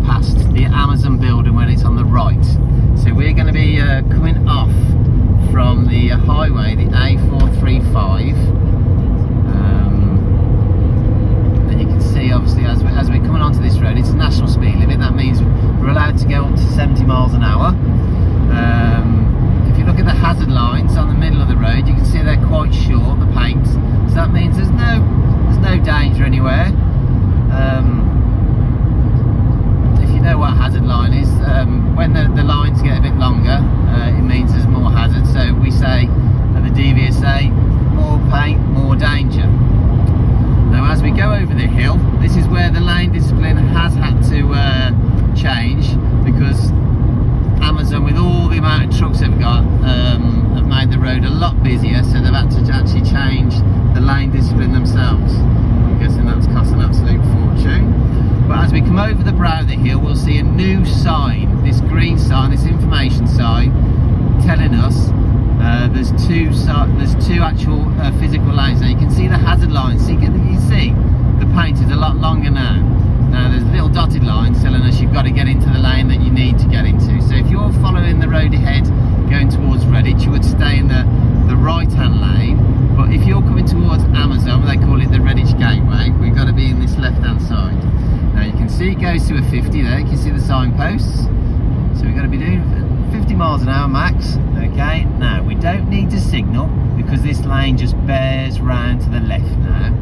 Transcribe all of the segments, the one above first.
past the Amazon building when it's on the right. So we're going to be coming off from the highway, the A435. And you can see obviously as we're coming onto this road, it's a national speed limit. That means we're allowed to go up to 70 miles an hour. If you look at the hazard lines on the middle of the road, you can see they're quite short, the paint. So that means there's no danger anywhere. If you know what a hazard line is, when the lines get a bit longer, it means there's more hazard. So we say, at the DVSA, say, more paint, more danger. Now as we go over the hill, this is where the lane discipline has had to change, because Amazon, with all the amount of trucks they've got, have made the road a lot busier, so they've had to actually change the lane discipline themselves. I'm guessing that's cost an absolute fortune. But as we come over the brow of the hill, we'll see a new sign, this green sign, this information sign, telling us there's two actual physical lanes. Now you can see the hazard lines. So you can see the paint is a lot longer now. Now there's little dotted lines telling us you've got to get into the lane that you need to get into. So if you're following the road ahead going towards Redditch, you would stay in the right hand lane. But if you're coming towards Amazon, they call it the Redditch Gateway, we've got to be in this left hand side. Now you can see it goes to a 50 there, you can see the signposts. So we've got to be doing 50 miles an hour max. Okay, now we don't need to signal because this lane just bears round to the left now.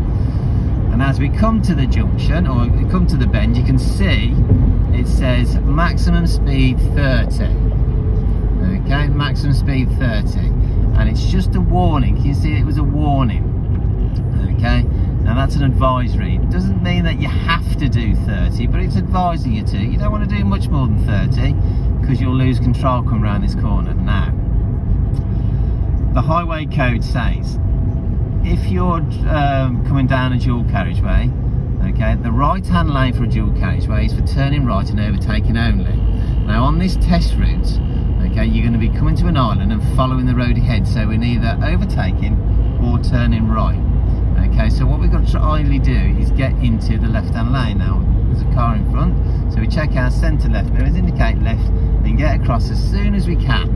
And as we come to the junction, or come to the bend, you can see it says maximum speed 30. Okay, maximum speed 30. And it's just a warning. You see it was a warning. Okay, now that's an advisory. It doesn't mean that you have to do 30, but it's advising you to. You don't want to do much more than 30 because you'll lose control coming around this corner. Now, the highway code says if you're coming down a dual carriageway, okay, the right hand lane for a dual carriageway is for turning right and overtaking only. Now on this test route, okay, you're going to be coming to an island and following the road ahead, so we're neither overtaking or turning right. Okay, so what we've got to ideally do is get into the left hand lane. Now there's a car in front, so we check our centre left mirrors, indicate left, and get across as soon as we can.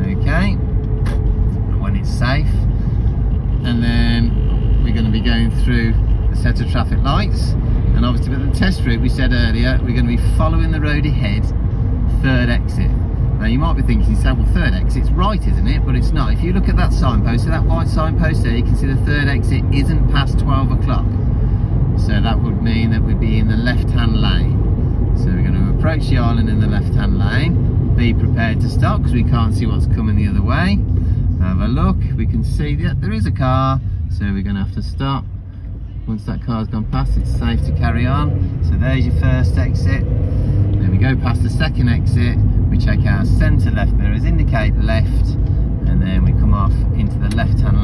Okay, when it's safe. And then we're going to be going through a set of traffic lights, and obviously with the test route we said earlier, we're going to be following the road ahead, third exit. Now you might be thinking, well, third exit's right, isn't it? But it's not. If you look at that signpost, so that white signpost there, you can see the third exit isn't past 12 o'clock. So that would mean that we'd be in the left hand lane. So we're going to approach the island in the left hand lane, be prepared to stop because we can't see what's coming the other way. Have a look, we can see that there is a car, so we're going to have to stop. Once that car's gone past, it's safe to carry on. So there's your first exit. Then we go past the second exit, we check our centre left mirrors, indicate left, and then we come off into the left hand